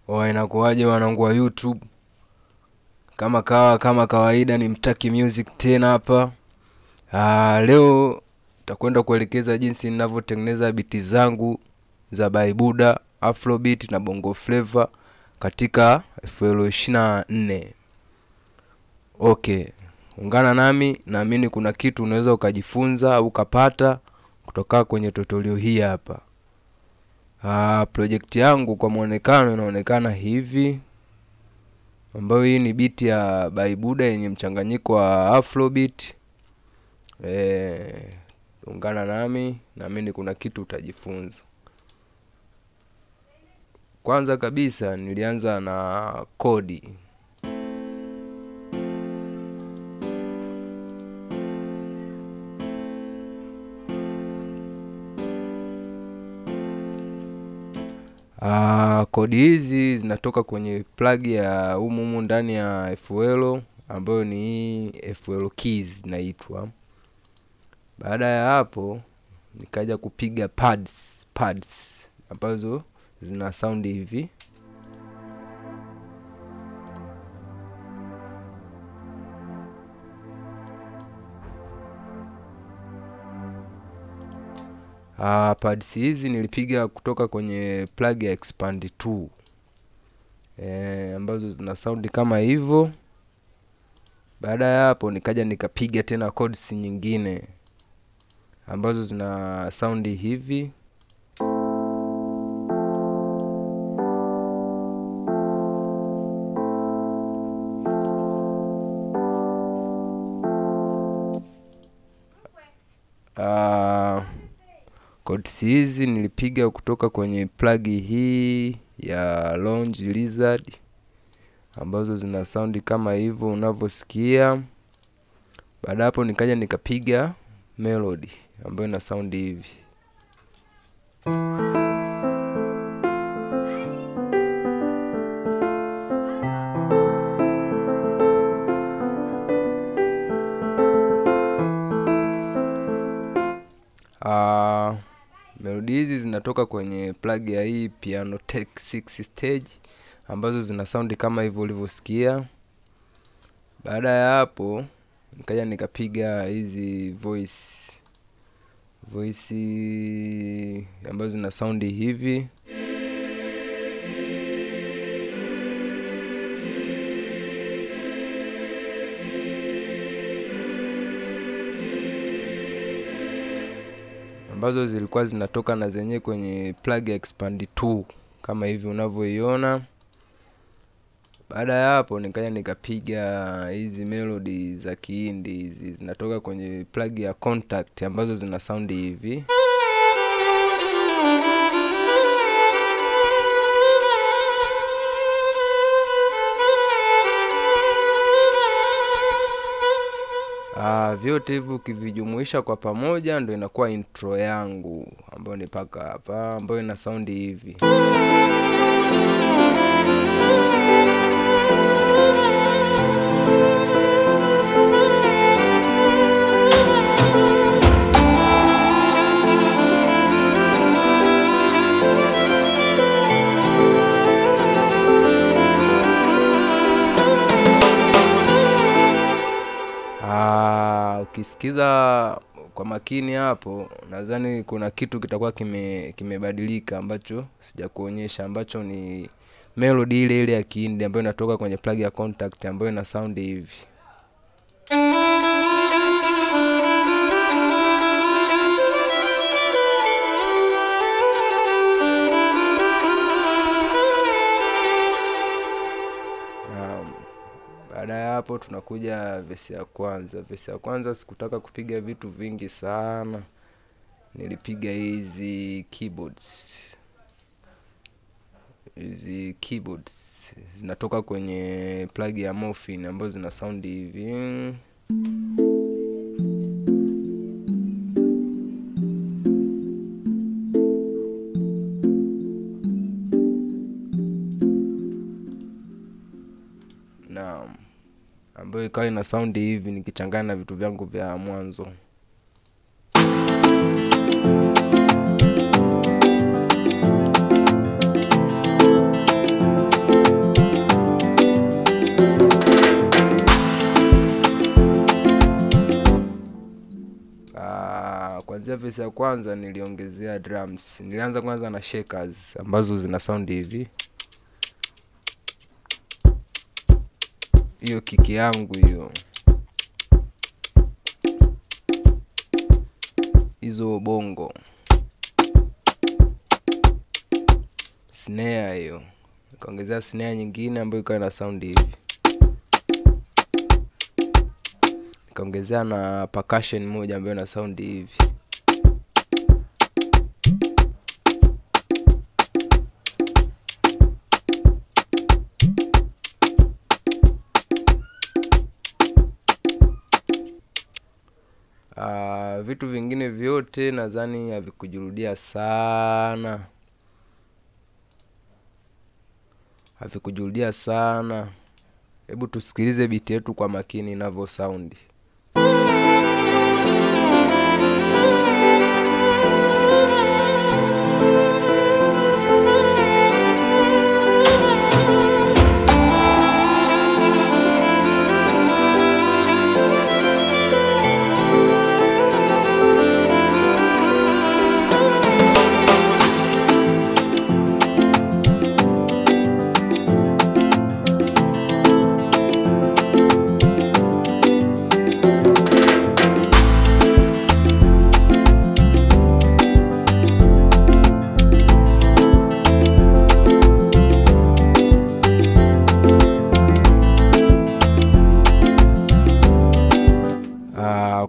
Inakuwaje wanangu wa YouTube? Kama kawaida ni Mtaki Music tena hapa. Leo nitakwenda kuelekeza jinsi ninavyotengeneza biti zangu za Baibuda, Afrobeat na Bongo Flava katika FL 24. Okay, ungana nami, naamini kuna kitu unaweza ukajifunza au ukapata kutoka kwenye tutorial hii hapa. Project yangu kwa muonekano inaonekana hivi, ambayo hii ni beat ya Baibuda yenye mchanganyiko wa Afrobeat. Ungana nami, naamini kuna kitu utajifunza. Kwanza kabisa nilianza na kodi. Kodi hizi zinatoka kwenye plug ya humu ndani ya FL, ambayo ni FL keys inaitwa. Baada ya hapo nikaja kupiga pads ambazo zina sound hivi. Pads hizi nilipiga kutoka kwenye plug ya Expand 2, ambazo zina sound kama hivyo. Baada ya hapo nikaja nikapiga tena chords nyingine ambazo zina sound hivi. Chords hizi nilipiga kutoka kwenye plug hii ya Lounge Lizard, ambazo zina sound kama hivyo unavyosikia. Baada hapo nikaja nikapiga melody ambayo ina sound hivi. Melody hizi zinatoka kwenye plug ya hii Piano Tech 6 stage, ambazo zina sound kama hivyo ulivyosikia. Baada ya hapo nikaja nikapiga hizi voice ambazo zina sound hivi. Ambazo zilikuwa zinatoka na zenyewe kwenye plug ya Expand 2 kama hivi unavyoiona. Baada ya hapo nikaja nikapiga hizi melody za Kihindi, hizi zinatoka kwenye plug ya Contact ambazo zina sound hivi. Vyote hivyo ukivijumuisha kwa pamoja ndio inakuwa intro yangu, ambayo ni paka hapa, ambayo ina sound hivi. Ukisikiza kwa makini hapo, nadhani kuna kitu kitakuwa kimebadilika ambacho sijakuonyesha, ambacho ni melody ile ya Kihindi ambayo inatoka kwenye plug ya Contact ambayo ina sound hivi. Baada ya hapo tunakuja verse ya kwanza. Verse ya kwanza sikutaka kupiga vitu vingi sana, nilipiga hizi keyboards. Hizi keyboards zinatoka kwenye plug ya Morphine ambazo zina sound hivi. Ambayo ikawa ina sound hivi nikichanganya na vitu vyangu vya mwanzo. kuanzia verse ya kwanza niliongezea drums. Nilianza kwanza na shakers ambazo zina sound hivi. Hiyo kiki yangu hiyo. Hizo bongo. Snare hiyo. Nikaongezea snare nyingine ambayo ikawa na sound hivi. Nikaongezea na percussion moja ambayo ina sound hivi. Vitu vingine vyote nadhani havikujirudia sana. Havikujirudia sana. Hebu tusikilize beat yetu kwa makini inavyo sound.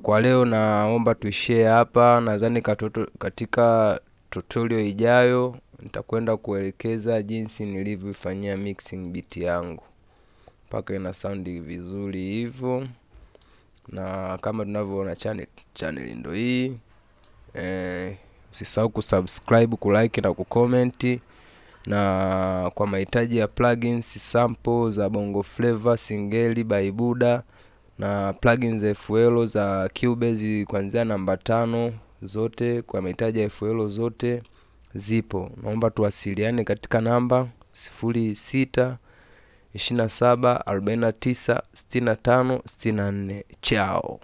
Kwa leo naomba tuishie hapa. Nadhani katika tutorial ijayo nitakwenda kuelekeza jinsi nilivyofanyia mixing beat yangu mpaka ina sound vizuri hivyo. Na kama tunavyoona channel ndio hii. Usisahau kusubscribe, kulike na kucomment. Na kwa mahitaji ya plugins, sample za Bongo Flava, Singeli, Baibuda na plugins za FL za Cubase kuanzia namba 5 zote, kwa mahitaji ya FL zote zipo. Naomba tuwasiliane katika namba 06 27 49 65 64. Chao.